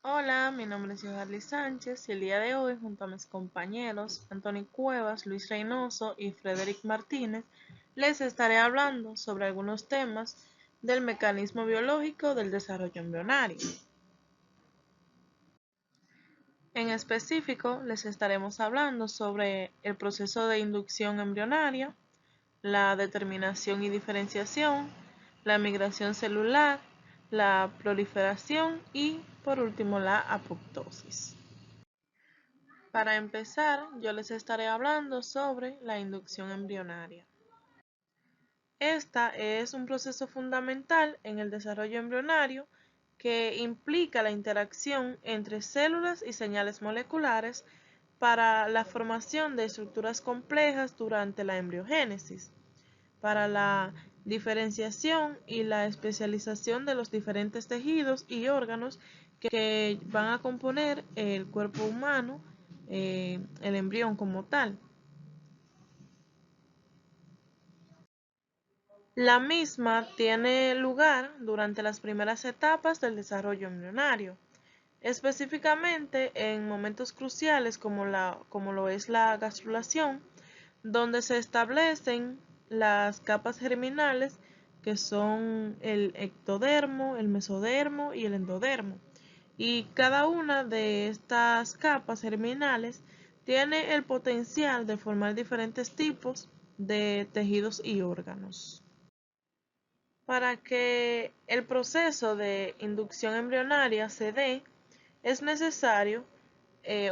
Hola, mi nombre es Yoharly Sánchez y el día de hoy, junto a mis compañeros Anthony Cuevas, Luis Reynoso y Frederick Martínez, les estaré hablando sobre algunos temas del mecanismo biológico del desarrollo embrionario. En específico, les estaremos hablando sobre el proceso de inducción embrionaria, la determinación y diferenciación, la migración celular, la proliferación y, por último, la apoptosis. Para empezar, yo les estaré hablando sobre la inducción embrionaria. Esta es un proceso fundamental en el desarrollo embrionario que implica la interacción entre células y señales moleculares para la formación de estructuras complejas durante la embriogénesis, para la diferenciación y la especialización de los diferentes tejidos y órganos que van a componer el cuerpo humano, el embrión como tal. La misma tiene lugar durante las primeras etapas del desarrollo embrionario, específicamente en momentos cruciales como lo es la gastrulación, donde se establecen las capas germinales que son el ectodermo, el mesodermo y el endodermo. Y cada una de estas capas germinales tiene el potencial de formar diferentes tipos de tejidos y órganos. Para que el proceso de inducción embrionaria se dé, es necesario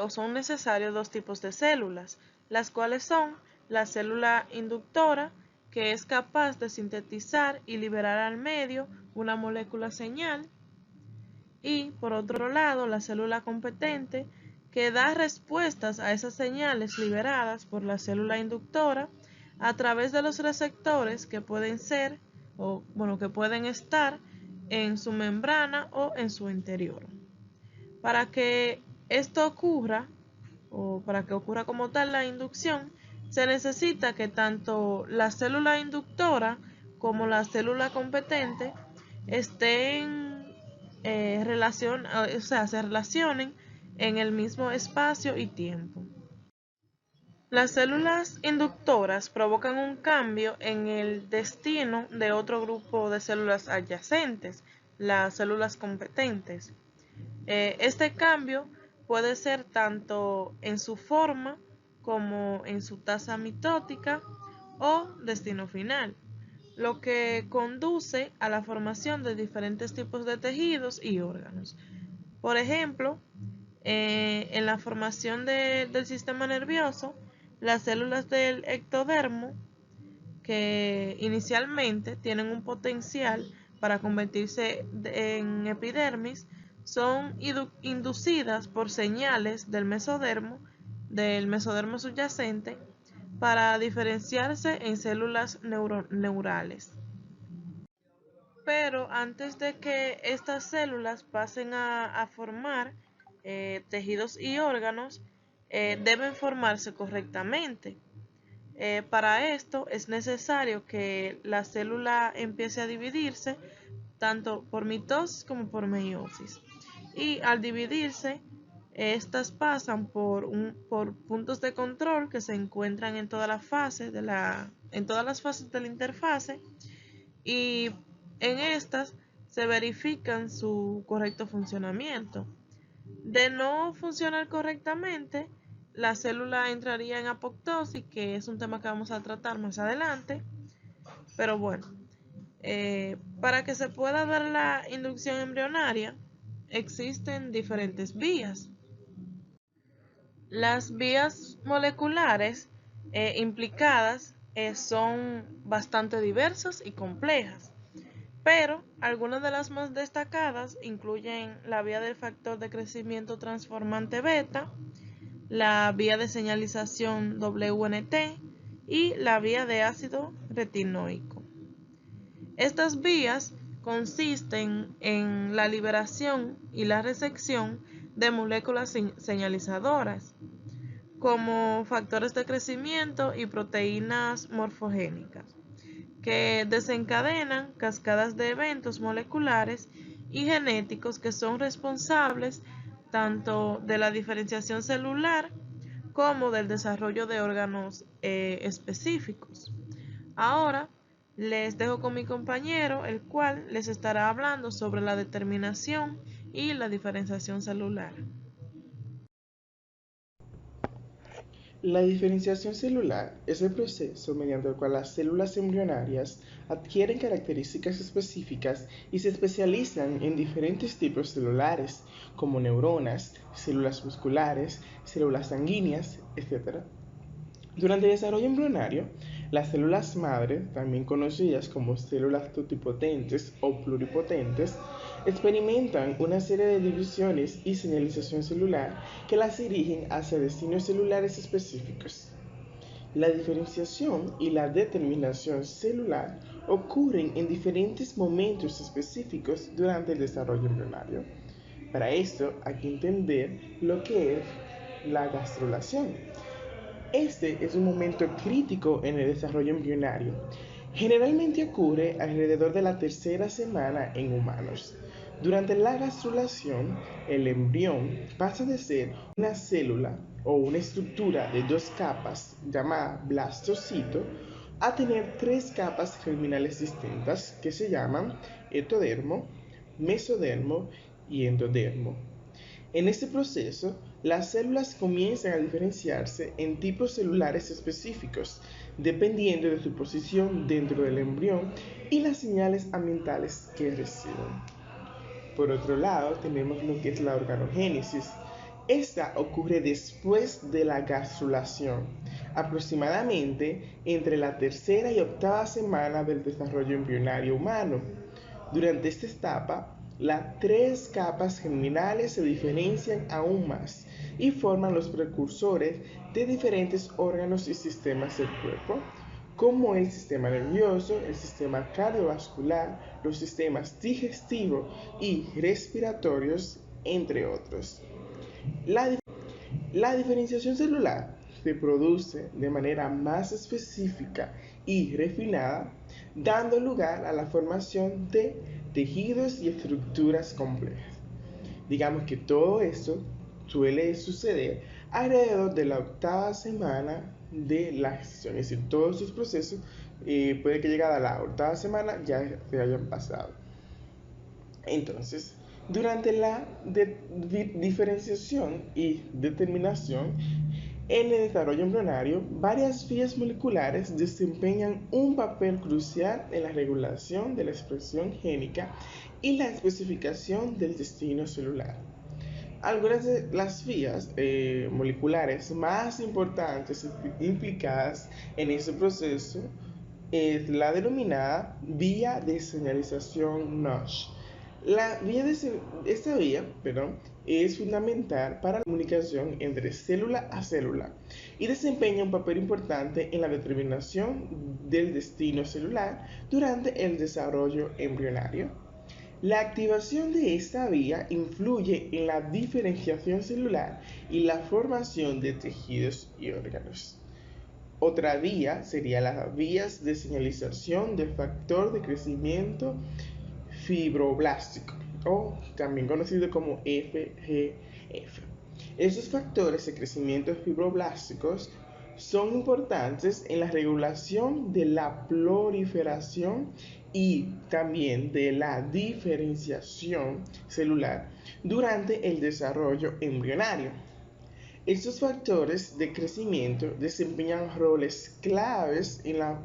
o son necesarios dos tipos de células, las cuales son la célula inductora, que es capaz de sintetizar y liberar al medio una molécula señal, y por otro lado la célula competente, que da respuestas a esas señales liberadas por la célula inductora a través de los receptores que pueden ser que pueden estar en su membrana o en su interior. Para que esto ocurra, o para que ocurra como tal la inducción, se necesita que tanto la célula inductora como la célula competente estén se relacionen en el mismo espacio y tiempo. Las células inductoras provocan un cambio en el destino de otro grupo de células adyacentes, las células competentes. Este cambio puede ser tanto en su forma como en su tasa mitótica o destino final, lo que conduce a la formación de diferentes tipos de tejidos y órganos. Por ejemplo, en la formación del sistema nervioso, las células del ectodermo, que inicialmente tienen un potencial para convertirse en epidermis, son inducidas por señales del mesodermo subyacente, para diferenciarse en células neurales. Pero antes de que estas células pasen a formar tejidos y órganos, deben formarse correctamente. Para esto es necesario que la célula empiece a dividirse tanto por mitosis como por meiosis. Y al dividirse, estas pasan por puntos de control que se encuentran en todas las fases en todas las fases de la interfase, y en estas se verifican su correcto funcionamiento. De no funcionar correctamente, la célula entraría en apoptosis, que es un tema que vamos a tratar más adelante. Pero bueno, para que se pueda dar la inducción embrionaria, existen diferentes vías. Las vías moleculares implicadas son bastante diversas y complejas, pero algunas de las más destacadas incluyen la vía del factor de crecimiento transformante beta, la vía de señalización WNT y la vía de ácido retinoico. Estas vías consisten en la liberación y la recepción de moléculas señalizadoras, como factores de crecimiento y proteínas morfogénicas, que desencadenan cascadas de eventos moleculares y genéticos que son responsables tanto de la diferenciación celular como del desarrollo de órganos específicos. Ahora les dejo con mi compañero, el cual les estará hablando sobre la determinación y la diferenciación celular. La diferenciación celular es el proceso mediante el cual las células embrionarias adquieren características específicas y se especializan en diferentes tipos celulares, como neuronas, células musculares, células sanguíneas, etc. Durante el desarrollo embrionario, las células madre, también conocidas como células totipotentes o pluripotentes, experimentan una serie de divisiones y señalización celular que las dirigen hacia destinos celulares específicos. La diferenciación y la determinación celular ocurren en diferentes momentos específicos durante el desarrollo embrionario. Para esto hay que entender lo que es la gastrulación. Este es un momento crítico en el desarrollo embrionario. Generalmente ocurre alrededor de la tercera semana en humanos. Durante la gastrulación, el embrión pasa de ser una célula o una estructura de dos capas llamada blastocito a tener tres capas germinales distintas que se llaman ectodermo, mesodermo y endodermo. En este proceso, las células comienzan a diferenciarse en tipos celulares específicos, dependiendo de su posición dentro del embrión y las señales ambientales que reciben. Por otro lado, tenemos lo que es la organogénesis. Esta ocurre después de la gastrulación, aproximadamente entre la tercera y octava semana del desarrollo embrionario humano. Durante esta etapa, las tres capas germinales se diferencian aún más y forman los precursores de diferentes órganos y sistemas del cuerpo, como el sistema nervioso, el sistema cardiovascular, los sistemas digestivo y respiratorios, entre otros. La diferenciación celular se produce de manera más específica y refinada, dando lugar a la formación de tejidos y estructuras complejas. Digamos que todo esto suele suceder alrededor de la octava semana de la gestación, es decir, todos estos procesos puede que llegada a la octava semana ya se hayan pasado. Entonces, durante la diferenciación y determinación en el desarrollo embrionario, varias vías moleculares desempeñan un papel crucial en la regulación de la expresión génica y la especificación del destino celular. Algunas de las vías moleculares más importantes implicadas en este proceso es la denominada vía de señalización Notch. Esta vía es fundamental para la comunicación entre célula a célula y desempeña un papel importante en la determinación del destino celular durante el desarrollo embrionario. La activación de esta vía influye en la diferenciación celular y la formación de tejidos y órganos. Otra vía sería las vías de señalización del factor de crecimiento fibroblástico, o también conocido como FGF. Estos factores de crecimiento fibroblásticos son importantes en la regulación de la proliferación y también de la diferenciación celular durante el desarrollo embrionario. Estos factores de crecimiento desempeñan roles claves en la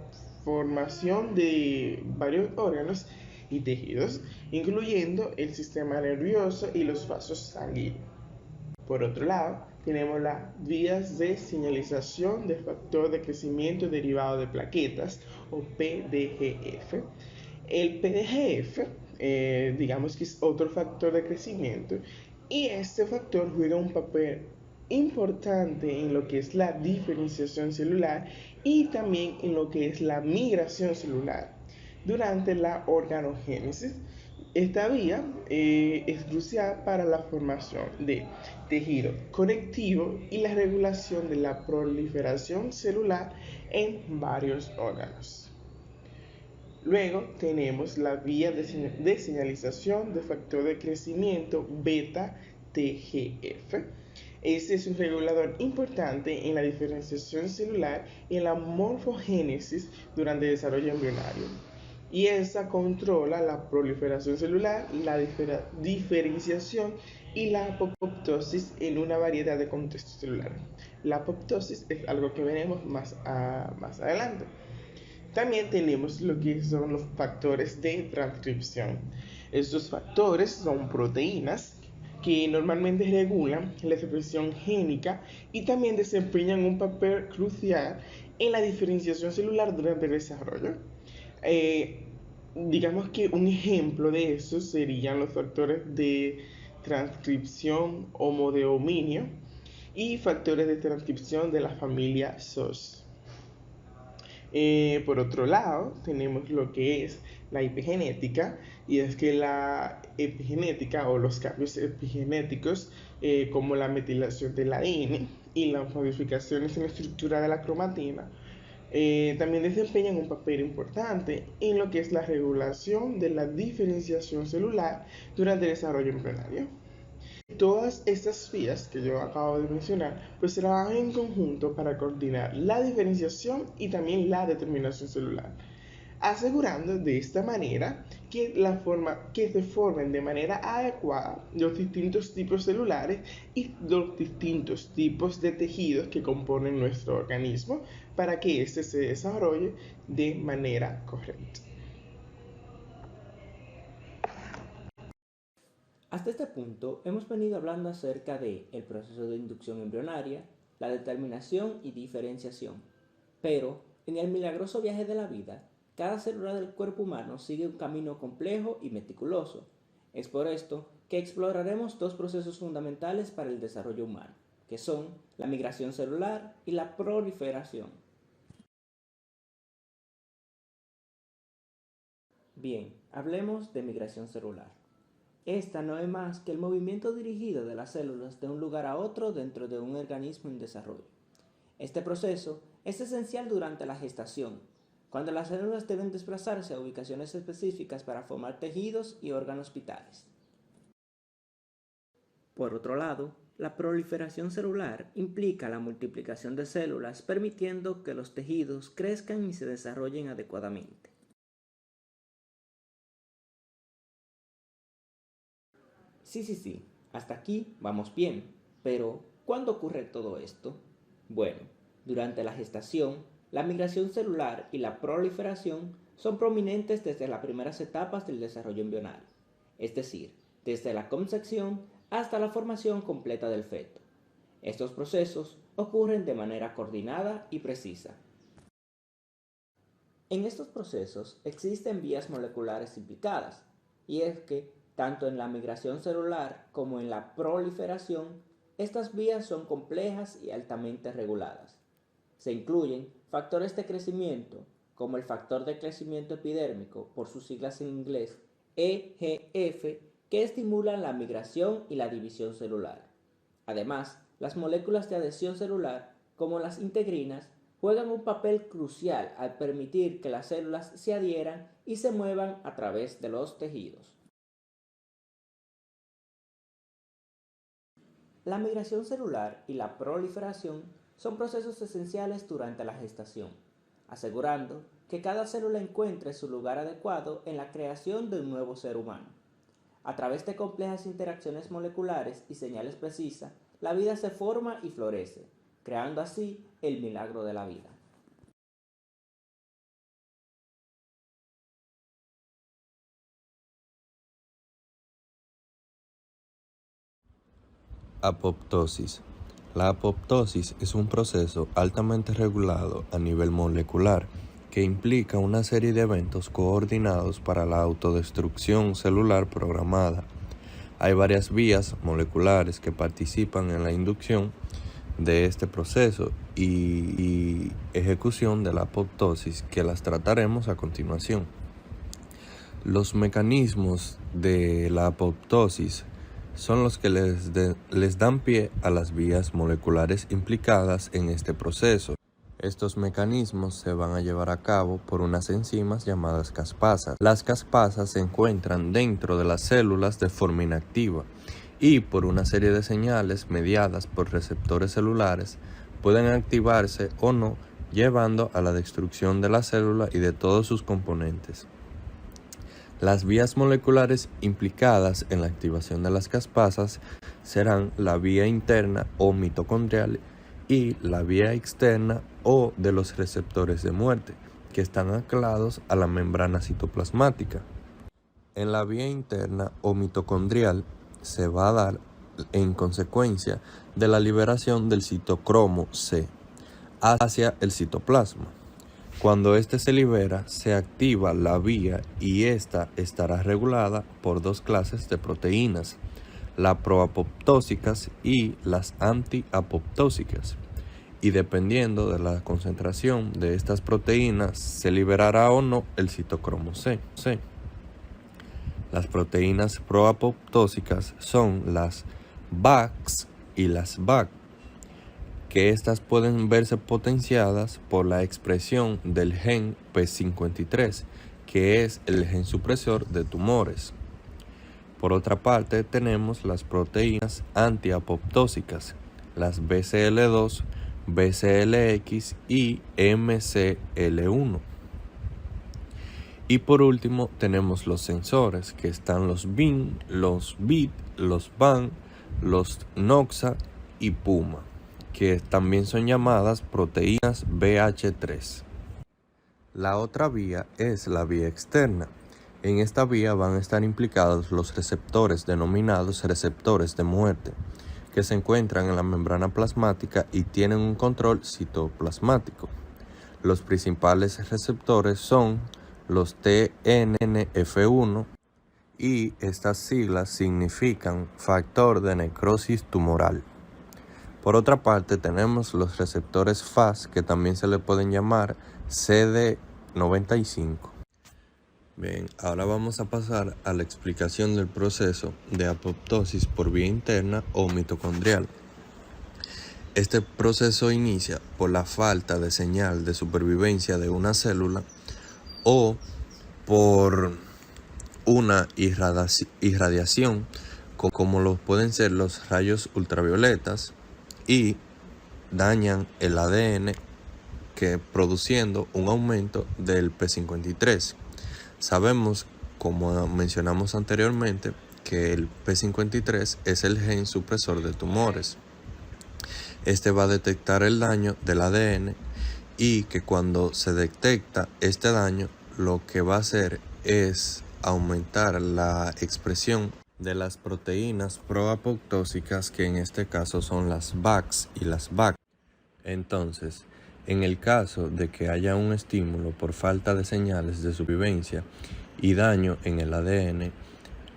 formación de varios órganos y tejidos, incluyendo el sistema nervioso y los vasos sanguíneos. Por otro lado, tenemos las vías de señalización del factor de crecimiento derivado de plaquetas o PDGF. El PDGF, digamos que es otro factor de crecimiento, y este factor juega un papel importante en lo que es la diferenciación celular y también en lo que es la migración celular durante la organogénesis. Esta vía es crucial para la formación de tejido conectivo y la regulación de la proliferación celular en varios órganos. Luego tenemos la vía de señalización de factor de crecimiento beta TGF. Este es un regulador importante en la diferenciación celular y en la morfogénesis durante el desarrollo embrionario. Y esta controla la proliferación celular, la diferenciación y la apoptosis en una variedad de contextos celulares. La apoptosis es algo que veremos más adelante. También tenemos lo que son los factores de transcripción. Estos factores son proteínas que normalmente regulan la expresión génica y también desempeñan un papel crucial en la diferenciación celular durante el desarrollo. Digamos que un ejemplo de eso serían los factores de transcripción homodeominio y factores de transcripción de la familia SOS. Por otro lado, tenemos lo que es la epigenética, y es que la epigenética o los cambios epigenéticos, como la metilación del ADN y las modificaciones en la estructura de la cromatina, también desempeñan un papel importante en lo que es la regulación de la diferenciación celular durante el desarrollo embrionario. Todas estas vías que yo acabo de mencionar pues trabajan en conjunto para coordinar la diferenciación y también la determinación celular, asegurando de esta manera que se formen de manera adecuada los distintos tipos celulares y los distintos tipos de tejidos que componen nuestro organismo para que éste se desarrolle de manera correcta. Hasta este punto hemos venido hablando acerca de el proceso de inducción embrionaria, la determinación y diferenciación. Pero, en el milagroso viaje de la vida, cada célula del cuerpo humano sigue un camino complejo y meticuloso. Es por esto que exploraremos dos procesos fundamentales para el desarrollo humano, que son la migración celular y la proliferación. Bien, hablemos de migración celular. Esta no es más que el movimiento dirigido de las células de un lugar a otro dentro de un organismo en desarrollo. Este proceso es esencial durante la gestación, cuando las células deben desplazarse a ubicaciones específicas para formar tejidos y órganos vitales. Por otro lado, la proliferación celular implica la multiplicación de células permitiendo que los tejidos crezcan y se desarrollen adecuadamente. Sí, hasta aquí vamos bien, pero ¿cuándo ocurre todo esto? Bueno, durante la gestación, la migración celular y la proliferación son prominentes desde las primeras etapas del desarrollo embrionario, es decir, desde la concepción hasta la formación completa del feto. Estos procesos ocurren de manera coordinada y precisa. En estos procesos existen vías moleculares implicadas, y es que tanto en la migración celular como en la proliferación, estas vías son complejas y altamente reguladas. Se incluyen factores de crecimiento, como el factor de crecimiento epidérmico, por sus siglas en inglés EGF, que estimulan la migración y la división celular. Además, las moléculas de adhesión celular, como las integrinas, juegan un papel crucial al permitir que las células se adhieran y se muevan a través de los tejidos. La migración celular y la proliferación son procesos esenciales durante la gestación, asegurando que cada célula encuentre su lugar adecuado en la creación de un nuevo ser humano. A través de complejas interacciones moleculares y señales precisas, la vida se forma y florece, creando así el milagro de la vida. Apoptosis. La apoptosis es un proceso altamente regulado a nivel molecular que implica una serie de eventos coordinados para la autodestrucción celular programada. Hay varias vías moleculares que participan en la inducción de este proceso y ejecución de la apoptosis, que las trataremos a continuación. Los mecanismos de la apoptosis son los que les dan pie a las vías moleculares implicadas en este proceso. Estos mecanismos se van a llevar a cabo por unas enzimas llamadas caspasas. Las caspasas se encuentran dentro de las células de forma inactiva y por una serie de señales mediadas por receptores celulares pueden activarse o no, llevando a la destrucción de la célula y de todos sus componentes. Las vías moleculares implicadas en la activación de las caspasas serán la vía interna o mitocondrial y la vía externa o de los receptores de muerte, que están anclados a la membrana citoplasmática. En la vía interna o mitocondrial se va a dar en consecuencia de la liberación del citocromo C hacia el citoplasma. Cuando éste se libera, se activa la vía y ésta estará regulada por dos clases de proteínas, las proapoptósicas y las antiapoptósicas. Y dependiendo de la concentración de estas proteínas, se liberará o no el citocromo C. Las proteínas proapoptósicas son las BACs y las BAC, que estas pueden verse potenciadas por la expresión del gen P53, que es el gen supresor de tumores. Por otra parte, tenemos las proteínas antiapoptósicas, las BCL2, BCLX y MCL1. Y por último, tenemos los sensores, que están los BIN, los BIT, los BAN, los NOXA y PUMA, que también son llamadas proteínas BH3. La otra vía es la vía externa. En esta vía van a estar implicados los receptores denominados receptores de muerte, que se encuentran en la membrana plasmática y tienen un control citoplasmático. Los principales receptores son los TNF1 y estas siglas significan factor de necrosis tumoral. Por otra parte, tenemos los receptores FAS, que también se le pueden llamar CD95. Bien, ahora vamos a pasar a la explicación del proceso de apoptosis por vía interna o mitocondrial. Este proceso inicia por la falta de señal de supervivencia de una célula o por una irradiación, como lo pueden ser los rayos ultravioletas, y dañan el ADN, produciendo un aumento del P53. Sabemos, como mencionamos anteriormente, que el P53 es el gen supresor de tumores. Este va a detectar el daño del ADN y que cuando se detecta este daño, lo que va a hacer es aumentar la expresión de las proteínas proapoptósicas, que en este caso son las BACs y las BAC. Entonces, en el caso de que haya un estímulo por falta de señales de supervivencia y daño en el ADN,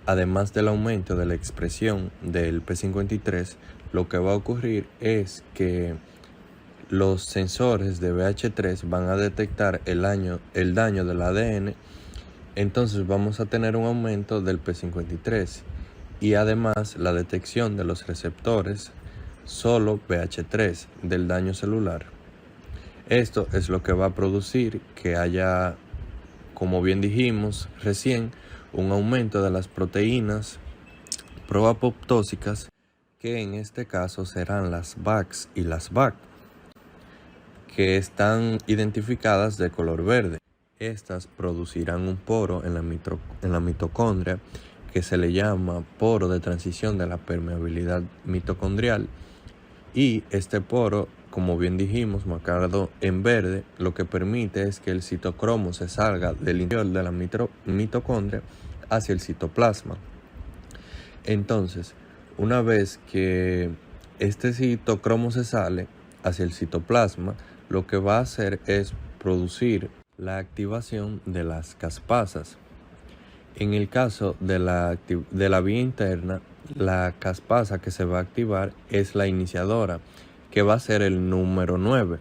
además del aumento de la expresión del P53, lo que va a ocurrir es que los sensores de BH3 van a detectar el daño del ADN. Entonces vamos a tener un aumento del P53 y además la detección de los receptores solo BH3 del daño celular. Esto es lo que va a producir que haya, como bien dijimos recién, un aumento de las proteínas proapoptósicas, que en este caso serán las BACs y las BAC, que están identificadas de color verde. Estas producirán un poro en la mitocondria, que se le llama poro de transición de la permeabilidad mitocondrial, y este poro, como bien dijimos, marcado en verde, lo que permite es que el citocromo se salga del interior de la mitocondria hacia el citoplasma. Entonces, una vez que este citocromo se sale hacia el citoplasma, lo que va a hacer es producir la activación de las caspasas. En el caso de la vía interna, la caspasa que se va a activar es la iniciadora, que va a ser el número 9,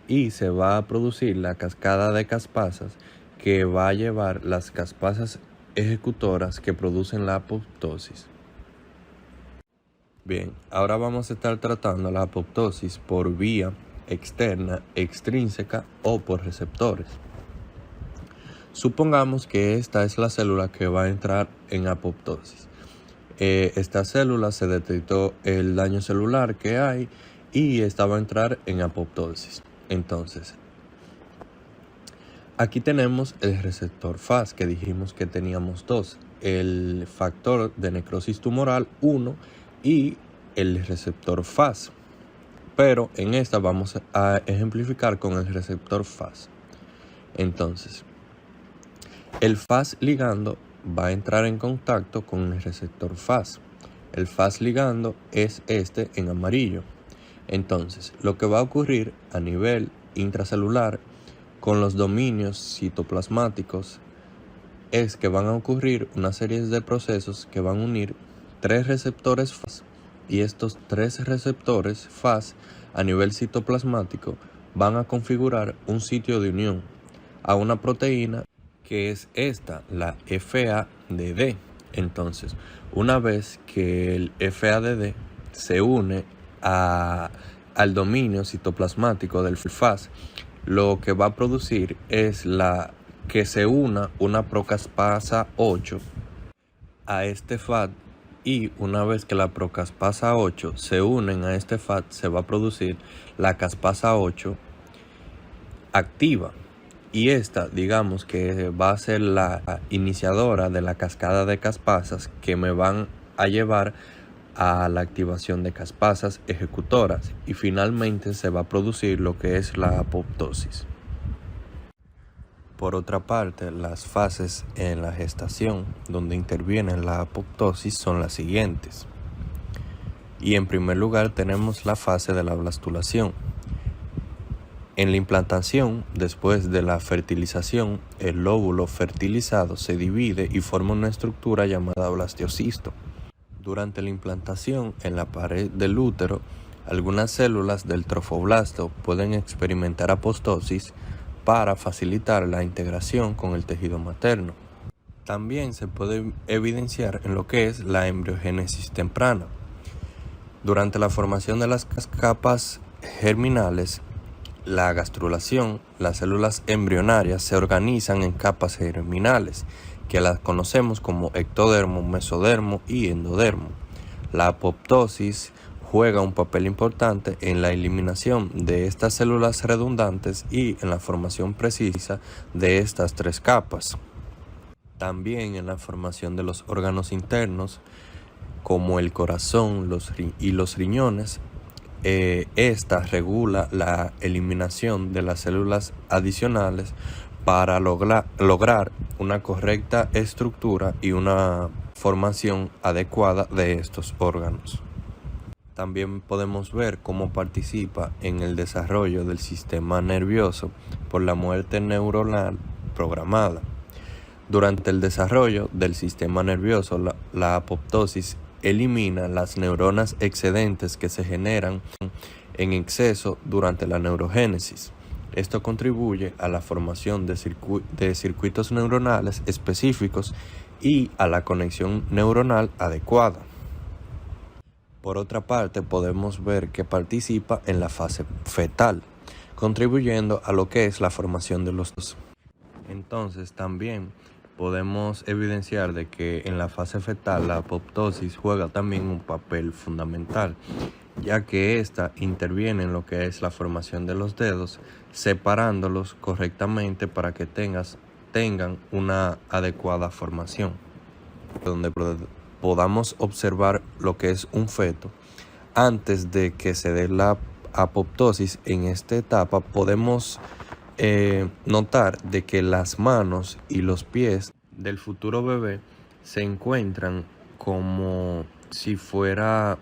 y se va a producir la cascada de caspasas que va a llevar las caspasas ejecutoras que producen la apoptosis. Bien, ahora vamos a estar tratando la apoptosis por vía externa, extrínseca o por receptores. Supongamos que esta es la célula que va a entrar en apoptosis. Esta célula se detectó el daño celular que hay y esta va a entrar en apoptosis. Entonces, aquí tenemos el receptor FAS, que dijimos que teníamos dos: el factor de necrosis tumoral 1 y el receptor FAS. Pero en esta vamos a ejemplificar con el receptor FAS. Entonces, el FAS ligando va a entrar en contacto con el receptor FAS. El FAS ligando es este en amarillo. Entonces, lo que va a ocurrir a nivel intracelular con los dominios citoplasmáticos es que van a ocurrir una serie de procesos que van a unir tres receptores FAS, y estos tres receptores FAS a nivel citoplasmático van a configurar un sitio de unión a una proteína que es esta, la FADD. Entonces, una vez que el FADD se une al dominio citoplasmático del FAS, lo que va a producir es que se una una procaspasa 8 a este FAD, y una vez que la procaspasa 8 se unen a este FAD, se va a producir la caspasa 8 activa, y esta, digamos que va a ser la iniciadora de la cascada de caspasas que me van a llevar a la activación de caspasas ejecutoras, y finalmente se va a producir lo que es la apoptosis. Por otra parte, las fases en la gestación donde interviene la apoptosis son las siguientes. Y en primer lugar tenemos la fase de la blastulación. En la implantación, después de la fertilización, el óvulo fertilizado se divide y forma una estructura llamada blastiocisto. Durante la implantación en la pared del útero, algunas células del trofoblasto pueden experimentar apoptosis para facilitar la integración con el tejido materno. También se puede evidenciar en lo que es la embriogénesis temprana. Durante la formación de las capas germinales, la gastrulación, las células embrionarias se organizan en capas germinales, que las conocemos como ectodermo, mesodermo y endodermo. La apoptosis juega un papel importante en la eliminación de estas células redundantes y en la formación precisa de estas tres capas. También en la formación de los órganos internos, como el corazón y los riñones. Esta regula la eliminación de las células adicionales para lograr una correcta estructura y una formación adecuada de estos órganos. También podemos ver cómo participa en el desarrollo del sistema nervioso por la muerte neuronal programada. Durante el desarrollo del sistema nervioso, la apoptosis elimina las neuronas excedentes que se generan en exceso durante la neurogénesis. Esto contribuye a la formación de circuitos neuronales específicos y a la conexión neuronal adecuada. Por otra parte, podemos ver que participa en la fase fetal, contribuyendo a lo que es la formación de los dos. Entonces, también podemos evidenciar de que en la fase fetal la apoptosis juega también un papel fundamental, ya que ésta interviene en lo que es la formación de los dedos, separándolos correctamente para que tengan una adecuada formación, donde podamos observar lo que es un feto. Antes de que se dé la apoptosis, en esta etapa podemos notar de que las manos y los pies del futuro bebé se encuentran como si fuera